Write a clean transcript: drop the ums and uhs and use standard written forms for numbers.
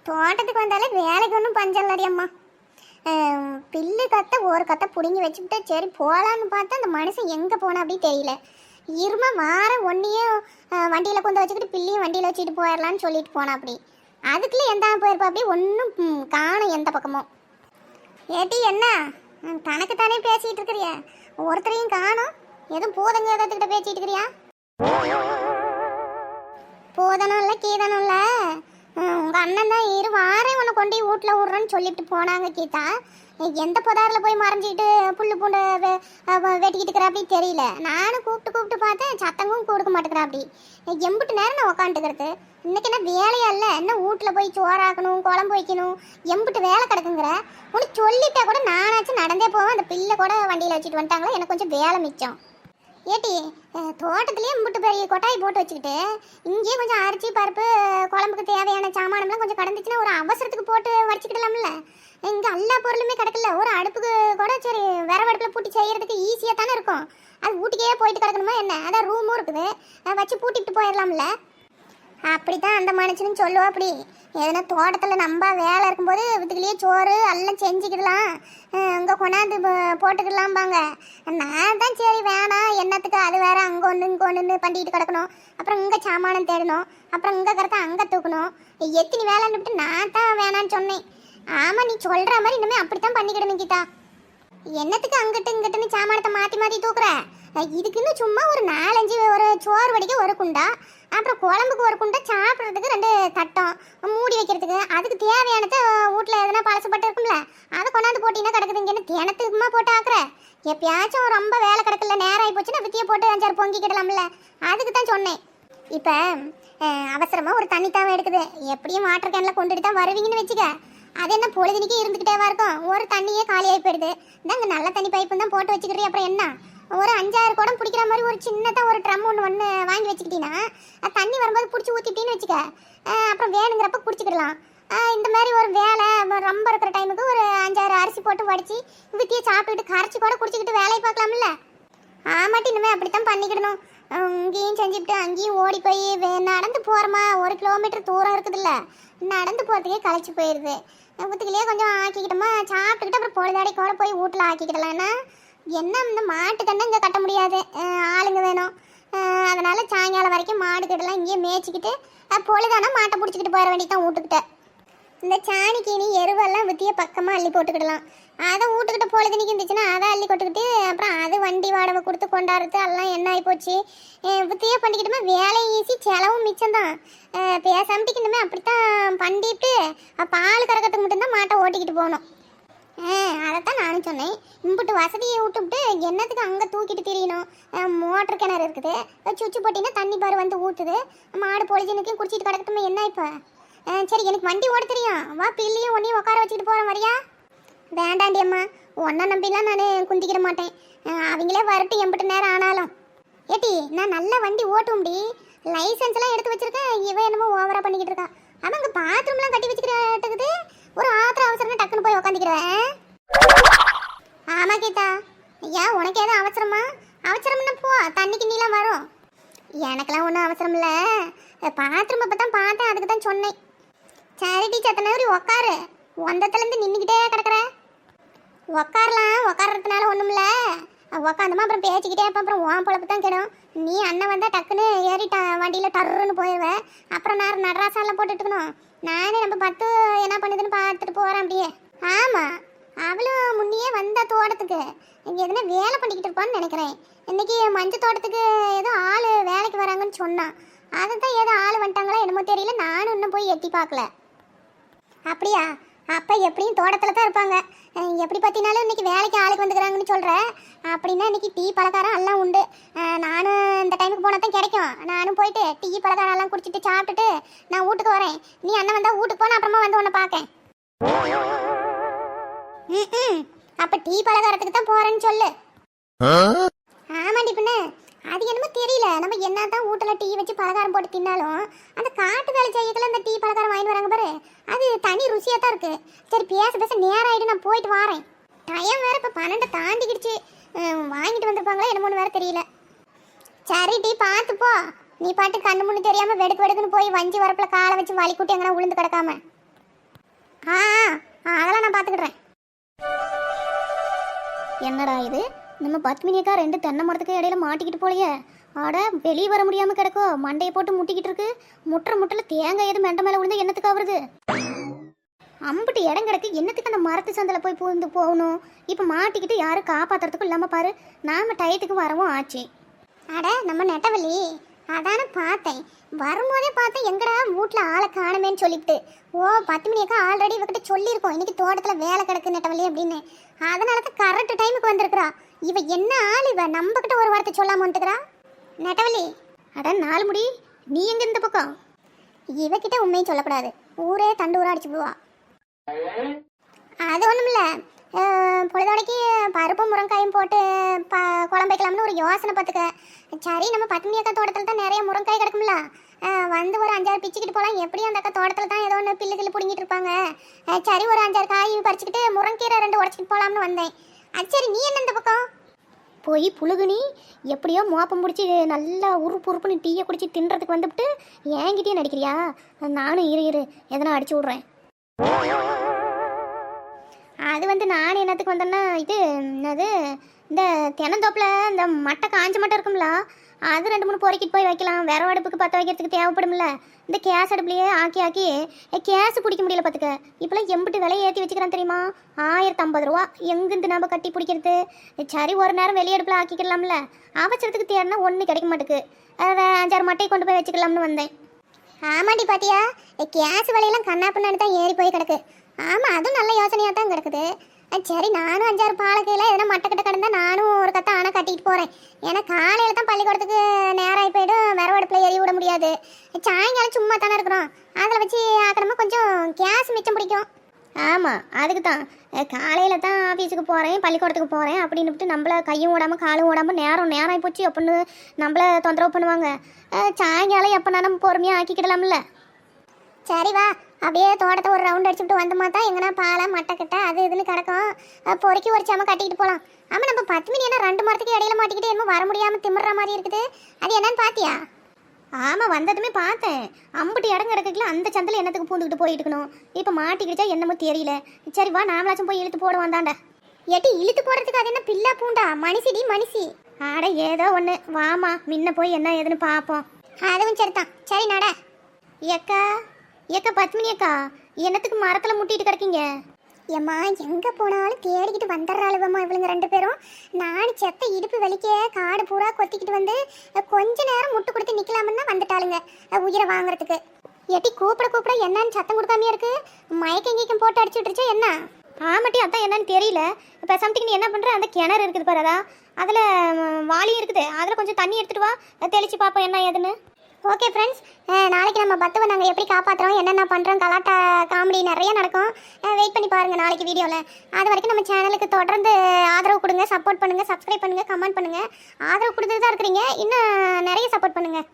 தோட்டத்துக்கு வந்தாலே வேலைக்கு ஒன்றும் பஞ்சம் இல்லடி அம்மா. பில்லு கத்த ஒரு கத்தை பிடுங்கி வச்சுக்கிட்டு சரி போகலான்னு பார்த்தா அந்த மனுஷன் எங்கே போனா அப்படி தெரியல. இருமா வார ஒன்றையும் வண்டியில் கொண்டு வச்சுக்கிட்டு பில்லையும் வண்டியில் வச்சுக்கிட்டு போயிடலான்னு சொல்லிட்டு போனா அப்படி. அதுக்குள்ளே எந்த போயிருப்பா அப்படி ஒன்றும் காணும் எந்த பக்கமும். ஏட்டி என்ன தனக்கு தானே பேசிக்கிட்டு இருக்கிறியா? ஒருத்தரையும் காணும். எதுவும் போதங்க ஏதாத்துக்கிட்ட பேசிக்கிட்டு இருக்கிறியா? போதனும் இல்லை கீதனும் இல்லை. உங்கள் அண்ணன் தான் இரு வாரம் உன்னை கொண்டு வீட்டில் விட்றேன்னு சொல்லிட்டு போனாங்க கீதா. எந்த புதாரில் போய் மறைஞ்சிக்கிட்டு புல்லு பூண்டு வெட்டிக்கிட்டு இருக்கிற அப்படி தெரியல. நானும் கூப்பிட்டு பார்த்தேன், சத்தங்கும் கொடுக்க மாட்டேங்கிறா அப்படி. எம்பிட்டு நேரம் நான் உக்காந்துக்கிறது. இன்னைக்கு என்ன வேலையா இல்லை? என்ன வீட்டில் போய் சோறாக்கணும், குழம்பு வைக்கணும், எம்பிட்டு வேலை கிடக்குங்கிற. உனக்கு சொல்லிட்டா கூட நானாச்சும் நடந்தே போவேன். அந்த பிள்ளை கூட வண்டியில் வச்சுட்டு வந்துட்டாங்களா, எனக்கு கொஞ்சம் வேலை மிச்சம். ஏட்டி தோட்டத்துலேயே முட்டு பெரிய கொட்டாய் போட்டு வச்சுக்கிட்டு இங்கேயே கொஞ்சம் அரிசி பருப்பு குழம்புக்கு தேவையான சாமானம்லாம் கொஞ்சம் கிடந்துச்சுன்னா ஒரு அவசரத்துக்கு போட்டு வச்சுக்கிடலாம்ல. இங்கே எல்லா பொருளுமே கிடக்கல. ஒரு அடுப்புக்கு கூட சரி விறகு அடுப்பில் பூட்டி செய்கிறதுக்கு ஈஸியாக தானே இருக்கும். அது வீட்டுக்கே போயிட்டு கிடக்கணுமா என்ன? அதான் ரூமும் இருக்குது, வச்சு பூட்டிட்டு போயிடலாம்ல. அப்படித்தான் அந்த மனுஷனும் சொல்லுவா. அப்படி எதுனா தோட்டத்தில் நம்ம வேலை இருக்கும்போது வீட்டுக்குள்ளேயே சோறு எல்லாம் செஞ்சுக்கிடலாம், அங்கே கொண்டாந்து போட்டுக்கிடலாம்பாங்க. நான் தான் சரி வேணாம், என்னத்துக்கு அது வேற அங்கே ஒன்று இங்கே ஒன்று பண்ணிட்டு கிடக்கணும், அப்புறம் இங்கே சாமானம் தேடணும், அப்புறம் இங்கே கறக்க அங்கே தூக்கணும், எத்தனை வேலைன்னு நான் தான் வேணான்னு சொன்னேன். ஆமாம் நீ சொல்கிற மாதிரி இன்னுமே அப்படித்தான் பண்ணிக்கிடணும் கீதா. என்னத்துக்கு அங்கிட்டு இங்கிட்டுன்னு சாமானத்தை மாற்றி மாற்றி தூக்குற? இதுக்குன்னு சும்மா ஒரு 4-5 ஒரு சோறு வடிக்க ஒரு குண்டா, அப்புறம் குழம்புக்கு ஒரு குண்டா, சாப்பிட்றதுக்கு 2 தட்டம் மூடி வைக்கிறதுக்கு, அதுக்கு தேவையானதை வீட்டில் எதனா பழசுப்பட்டு இருக்கும்ல அதை கொண்டாந்து போட்டிங்கன்னா கிடக்குது. இங்கேன்னு தினத்துக்குமா போட்டு ஆக்குற? எப்பயாச்சும் ரொம்ப வேலை கிடக்கல நேரம் ஆகி போச்சுன்னா வித்தியை போட்டு 5-6 பொங்கிக்கிடலாம்ல. அதுக்கு தான் சொன்னேன். இப்போ அவசரமாக ஒரு தண்ணி தாவை எடுக்குது, எப்படியும் வாட்டர் கேனில் கொண்டுட்டு தான் வருவீங்கன்னு வச்சுக்க. அது என்ன பொழுதுனிக்கே இருந்துக்கிட்டேவா இருக்கும்? ஒரு தண்ணியே காலியாகி போயிடுது. இந்தாங்க நல்ல தண்ணி பைப்பு தான் போட்டு வச்சுக்கிறீ. அப்புறம் என்ன ஒரு 5-6 குடம் பிடிக்கிற மாதிரி ஒரு சின்னதாக ஒரு ட்ரம் ஒன்று வாங்கி வச்சுக்கிட்டீங்கன்னா தண்ணி வரும்போது பிடிச்சி ஊற்றிட்டின்னு வச்சுக்க, அப்புறம் வேணுங்கிறப்ப குடிச்சிக்கிடலாம். இந்த மாதிரி ஒரு வேலை ரொம்ப இருக்கிற டைமுக்கு ஒரு 5-6 அரிசி போட்டு வடித்து வித்தியை சாப்பிட்டுக்கிட்டு கரைச்சி கூட குடிச்சிக்கிட்டு வேலையை பார்க்கலாம்ல. ஆமாட்டி இனிமேல் அப்படித்தான் பண்ணிக்கிடணும். இங்கேயும் செஞ்சுக்கிட்டு அங்கேயும் ஓடி போய் நடந்து போகிறோமா, 1 கிலோமீட்டர் தூரம் இருக்குதுல்ல, நடந்து போகிறதுக்கே களைச்சி போயிடுது. வீட்டுக்குள்ளேயே கொஞ்சம் ஆக்கிக்கிட்டோமா, சாப்பிட்டுக்கிட்டு அப்புறம் பொழுதாடி கூட போய் வீட்டில் ஆக்கிக்கிடலாம்னா என்ன இந்த மாட்டுக்கண்ணை இங்கே கட்ட முடியாது, ஆளுங்க வேணும். அதனால் சாயங்காலம் வரைக்கும் மாடு கிட்டலாம் இங்கேயே மேய்ச்சிக்கிட்டு பொழுதானா மாட்டை பிடிச்சிக்கிட்டு போயிட வேண்டியதான் வீட்டுக்கிட்ட. இந்த சாணிக்கீனி எருவெல்லாம் வித்திய பக்கமாக அள்ளி போட்டுக்கிடலாம். அதை வீட்டுக்கிட்ட பொழுதுனிக்கு இருந்துச்சுன்னா அதை அள்ளி கொட்டுக்கிட்டு அப்புறம் அது வண்டி வாடகை கொடுத்து கொண்டாடுறது எல்லாம் என்ன ஆகி போச்சு. வித்தியே பண்ணிக்கிட்டோமா வேலையும் ஈஸி, செலவும் மிச்சம்தான். பேசாமட்டிக்கு இனிமே அப்படித்தான் பண்ணிட்டு பால் கறக்கிறதுக்கு மட்டும்தான் மாட்டை ஓட்டிக்கிட்டு போகணும். அதைத்தான் நானும் சொன்னேன். இம்பிட்டு வசதியை விட்டுவிட்டு என்னத்துக்கு அங்கே தூக்கிட்டு திரியணும்? மோட்டர் கிணறு இருக்குது, சுவிட்சு போட்டிங்கன்னா தண்ணி பாரு வந்து ஊற்றுது, மாடு பொழிஜனுக்கும் குடிச்சிட்டு கிடக்கட்டுமே. என்ன இப்போ சரி எனக்கு வண்டி ஓட தெரியும், வா பிள்ளையும் ஒன்றையும் உட்கார வச்சுக்கிட்டு போகிறேன் வரியா? வேண்டாண்டி அம்மா, ஒன்றை நம்பிலாம் நான் குந்திக்கிட மாட்டேன். அவங்களே வரட்டும் எம்பிட்டு நேரம் ஆனாலும். ஏட்டி நான் நல்ல வண்டி ஓட்டும்டி, லைசன்ஸ்லாம் எடுத்து வச்சுருக்கேன். இவன் என்னமோ ஓவராக பண்ணிக்கிட்டு இருக்கா. அவன் அங்கே பாத்ரூம்லாம் கட்டி வச்சுக்கிறதுக்குது ஒரு ஆத்திர அவசரம்னா டக்குன்னு போய் உக்காந்துக்கிறேன். ஆமாம் கீதா, ஐயா உனக்கு எதுவும் அவசரமா? அவசரம்னா போ, தண்ணிக்கு நீலாம் வரும். எனக்கெல்லாம் ஒன்றும் அவசரம் இல்லை, பாத்ரூம் அப்போ தான் பார்த்தேன், அதுக்கு தான் சொன்னேன். சரிடி சத்தனவரி உக்காரு, ஒந்தத்துலேருந்து நின்றுக்கிட்டே கிடக்குற. உக்காடுறதுனால ஒன்றும் இல்லை, உக்காந்தமா அப்புறம் பேசிக்கிட்டே அப்புறம் உன் பொழப்பு தான் கிடும். நீ அண்ணன் வந்தால் டக்குன்னு ஏறி வண்டியில் டர்ருன்னு போயிடுவேன். அப்புறம் நான் நடராசாலாம் போட்டுட்டுக்கணும். நானே நம்ம 10 என்ன பண்ணுதுன்னு பார்த்துட்டு போகிறேன் அப்படியே. ஆமாம் அவளும் முன்னையே வந்தா தோட்டத்துக்கு இங்கே எதுனா வேலை பண்ணிக்கிட்டு இருப்பான்னு நினைக்கிறேன். இன்னைக்கு மஞ்சள் தோட்டத்துக்கு ஏதோ ஆள் வேலைக்கு வராங்கன்னு சொன்னான். அதை தான் ஏதோ ஆள் வந்துட்டாங்களா என்னமோ தெரியல, நானும் இன்னும் போய் எட்டி பார்க்கல. அப்படியா? அப்போ எப்படியும் தோட்டத்தில் தான் இருப்பாங்க. எப்படி பார்த்தினாலும் இன்றைக்கி வேலைக்கு ஆளுக்கு வந்துக்கிறாங்கன்னு சொல்கிறேன். அப்படின்னா இன்றைக்கி டீ பலகாரம் எல்லாம் உண்டு. நானும் இந்த டைமுக்கு போனால் தான் கிடைக்கும். நானும் போயிட்டு டீ பலகாரம் எல்லாம் குடிச்சிட்டு சாப்பிட்டுட்டு நான் வீட்டுக்கு வரேன். நீ அண்ணன் வந்தால் வீட்டுக்கு போனால் அப்புறமா வந்து உன்னை பார்க்கேன். அப்போ டீ பலகாரத்துக்கு தான் போகிறேன்னு சொல்லு. ஆமாண்டி பின்ன அது என்னமோ தெரியல, நம்ம என்ன தான் வீட்டில் டீ வச்சு பலகாரம் போட்டு தின்னாலும் அந்த காட்டு வேலை செய்யல அந்த டீ பலகாரம் வாங்கி வராங்க பாரு, அது தனி ருசியாக தான் இருக்குது. சரி பேச நேரம் ஆகிட்டு நான் போயிட்டு வரேன். டைம் வேறு இப்போ 12 தாண்டிக்கிடுச்சு. வாங்கிட்டு வந்திருப்பாங்களா என்னமோன்னு வேறு தெரியல. சரி டீ பார்த்துப்போ, நீ பாட்டு கண்ணு முன்னு தெரியாமல் வெடுக்குன்னு போய் வஞ்சி வரப்பில் காலை வச்சு வலி கூட்டி எங்கன்னா உளுந்து கிடக்காம. ஆ அதெல்லாம் நான் பார்த்துக்கிடுறேன். என்னடா இது, நம்ம பத்மினியக்கா 2 தென்னை மரத்துக்கு இடையில மாட்டிக்கிட்டு போலையே. ஆட வெளியே வர முடியாம கிடக்கோ, மண்டையை போட்டு முட்டிக்கிட்டு இருக்கு. முட்டல தேங்காய் எது மெண்ட மேலே விழுந்து என்னத்துக்கு ஆகுறது? அம்பிட்டு இடம் கிடக்கு, என்னத்துக்கு அந்த மரத்து சந்தில் போய் பூந்து போகணும்? இப்போ மாட்டிக்கிட்டு யாரும் காப்பாற்றுறதுக்கும் இல்லாமல் பாரு, நாம் டயத்துக்கு வரவும் ஆச்சு. அட நம்ம நெட்டவள்ளி, அதானே பார்த்தேன். வரும்போதே பார்த்தேன் எங்கடா வீட்டில் ஆளை காணுமேன்னு சொல்லிவிட்டு. ஓ 10 மணிக்கா ஆல்ரெடி இவகிட்ட சொல்லியிருக்கோம் இன்னைக்கு தோட்டத்தில் வேலை கிடக்கு நெட்டவள்ளி அப்படின்னு. அதனால தான் கரெக்ட் டைமுக்கு வந்திருக்கிறா. இவ என்ன ஆள், இவ நம்ம கிட்ட ஒரு வார்த்தை சொல்லாம வந்துக்கிறா நெட்டவள்ளி. அட 4 முடி, நீ எங்க இந்த பக்கம்? இவகிட்ட உண்மையும் சொல்லக்கூடாது, ஊரே தண்டூரா அடிச்சு போவா. அது ஒன்றும் இல்லை, பொழுதோடைக்கு பருப்பும் முருங்காயும் போட்டு குழம்பு வைக்கலாம்னு ஒரு யோசனை பார்த்துக்க. சரி நம்ம 10 மணி அக்கா தோட்டத்தில் தான் நிறைய முருங்காய் கிடக்கும்ல, வந்து ஒரு 5-6 பிச்சுக்கிட்டு போகலாம். எப்படியும் அந்த அக்கா தோட்டத்தில் தான் ஏதோ ஒன்று பில்லு பிடிங்கிட்டு இருப்பாங்க. சரி ஒரு 5-6 காய் பறிச்சுக்கிட்டு முருங்கீரை 2 உடச்சிக்கிட்டு போகலாம்னு வந்தேன். அது சரி நீ என்ன இந்த பக்கம்? போய் புழுகுனி எப்படியோ மோப்பம் முடிச்சு நல்லா உறுப்புன்னு டீயை குடிச்சு தின்றதுக்கு வந்துவிட்டு ஏங்கிட்டே நடிக்கிறியா? நானும் இரு எதனா அடிச்சு விட்றேன். அது வந்து நான் என்னத்துக்கு வந்தேன்னா, இது என்னது, இந்த தென்னந்தோப்பில் இந்த மட்டை காஞ்ச மட்டை இருக்கும்ல, அது 2-3 பொறுக்கிட்டு போய் வைக்கலாம். விரவு அடுப்புக்கு பற்ற வைக்கிறதுக்கு தேவைப்படும்ல. இந்த கேஸ் அடுப்புலையே ஆக்கி கேஸ் பிடிக்க முடியல பார்த்துக்க. இப்போலாம் எம்பிட்டு விலையை ஏற்றி வச்சுக்கிறான் தெரியுமா? 1050 ரூபா. எங்கேருந்து நம்ம கட்டி பிடிக்கிறது? சரி ஒரு நேரம் வெளியே அடுப்பில் ஆக்கிக்கலாம்ல. அவசரத்துக்கு தேடினா ஒன்றும் கிடைக்க மாட்டேக்கு. 5-6 மட்டையை கொண்டு போய் வச்சுக்கலாம்னு வந்தேன். ஆமாட்டி பாத்தியா, கேஸ் விலையெல்லாம் கண்ணாப்புன்னு தான் ஏறி போய் கிடக்கு. ஆமாம் அதுவும் நல்ல யோசனையாக தான் கிடக்குது. சரி நானும் 5-6 பாலக்கையில் எதனா மட்டக்கிட்ட கிடந்தா நானும் ஒரு கத்தை ஆனால் கட்டிட்டு போகிறேன். ஏன்னா காலையில் தான் பள்ளிக்கூடத்துக்கு நேராகி போய்டும், விரவடுப்பில் எரிய விட முடியாது. சாயங்காலம் சும்மா தானே இருக்கிறோம், அதில் வச்சு ஆக்கிரமா கொஞ்சம் கேஸ் மிச்சம் பிடிக்கும். ஆமாம் அதுக்கு தான் காலையில் தான் ஆஃபீஸுக்கு போகிறேன், பள்ளிக்கூடத்துக்கு போகிறேன் அப்படின்னுட்டு நம்மள கையும் ஓடாமல் காலும் ஓடாமல் நேரம் ஆகி போச்சு அப்படின்னு நம்மளை தொந்தரவு பண்ணுவாங்க. சாயங்காலம் எப்போ நம்ம பொறுமையாக ஆக்கிக்கிடலாம்ல. சரி வா, அப்படியே தோட்டத்தை ஒரு ரவுண்ட் அடிச்சுட்டு வந்தோமா தான் எங்கன்னா பாலை மட்டைக்கிட்ட அது இதுன்னு கிடக்கும், பொறுக்கி ஒரு சாம கட்டிக்கிட்டு போகலாம். ஆமாம் நம்ம 10 மணி என்ன 2 மரத்துக்கு இடையில மாட்டிக்கிட்டு என்னமோ வர முடியாமல் திமிர்ற மாதிரி இருக்குது. அது என்னன்னு பார்த்தியா? ஆமாம் வந்ததுமே பார்த்தேன். அம்புட்டு இடம் கிடக்குல, அந்த சந்தில் என்னத்துக்கு பூந்துக்கிட்டு போயிட்டு இருக்கணும். இப்போ மாட்டிக்கிடுச்சா என்னமோ தெரியல. சரி வா நாமளாச்சும் போய் இழுத்து போட வந்தாண்டா. எட்டி இழுத்து போடுறதுக்கு அது என்ன பில்லா பூண்டா? மனுஷிடி மனுஷி. ஆட ஏதோ ஒன்று வாமா முன்ன போய் என்ன ஏதுன்னு பார்ப்போம். அதுவும் சரிதான். சரி நட. ஏக்கா 10 மணி அக்கா, என்னத்துக்கு மரத்தில் முட்டிட்டு கிடக்கீங்க? ஏம்மா எங்கே போனாலும் தேடிக்கிட்டு வந்துடுறாளுவம்மா இவளுங்க 2 பேரும். நான் செத்த இடுப்பு வலிக்க காடு பூரா கொத்திக்கிட்டு வந்து கொஞ்ச நேரம் முட்டு கொடுத்து நிற்கலாமுன்னா வந்துட்டாளுங்க உயிரை வாங்குறதுக்கு. எட்டி கூப்பிட என்னன்னு சத்தம் கொடுக்காமையே இருக்கு. மயக்கம் கீக்கம் போட்டு அடிச்சு விட்டுருச்சா என்ன? ஆமாட்டி அதான் என்னன்னு தெரியல. இப்போ சம்திங் நீ என்ன பண்ணுற, அந்த கிணறு இருக்குது பாரு, அதில் வாளியும் இருக்குது, அதில் கொஞ்சம் தண்ணி எடுத்துகிட்டு வா, தெளித்து பார்ப்போம் என்ன ஏதுன்னு. ஓகே ஃப்ரெண்ட்ஸ், நாளைக்கு நம்ம பத்துவை நாங்கள் எப்படி காப்பாற்றுறோம், என்னென்ன பண்ணுறோம், கலாட்டா காமெடி நிறைய நடக்கும். வெயிட் பண்ணி பாருங்கள் நாளைக்கு வீடியோவில். அது வரைக்கும் நம்ம சேனலுக்கு தொடர்ந்து ஆதரவு கொடுங்க, சப்போர்ட் பண்ணுங்கள், சப்ஸ்கிரைப் பண்ணுங்கள், கமெண்ட் பண்ணுங்கள். ஆதரவு கொடுத்துட்டு தான் இருக்கிறீங்க, இன்னும் நிறைய சப்போர்ட் பண்ணுங்கள்.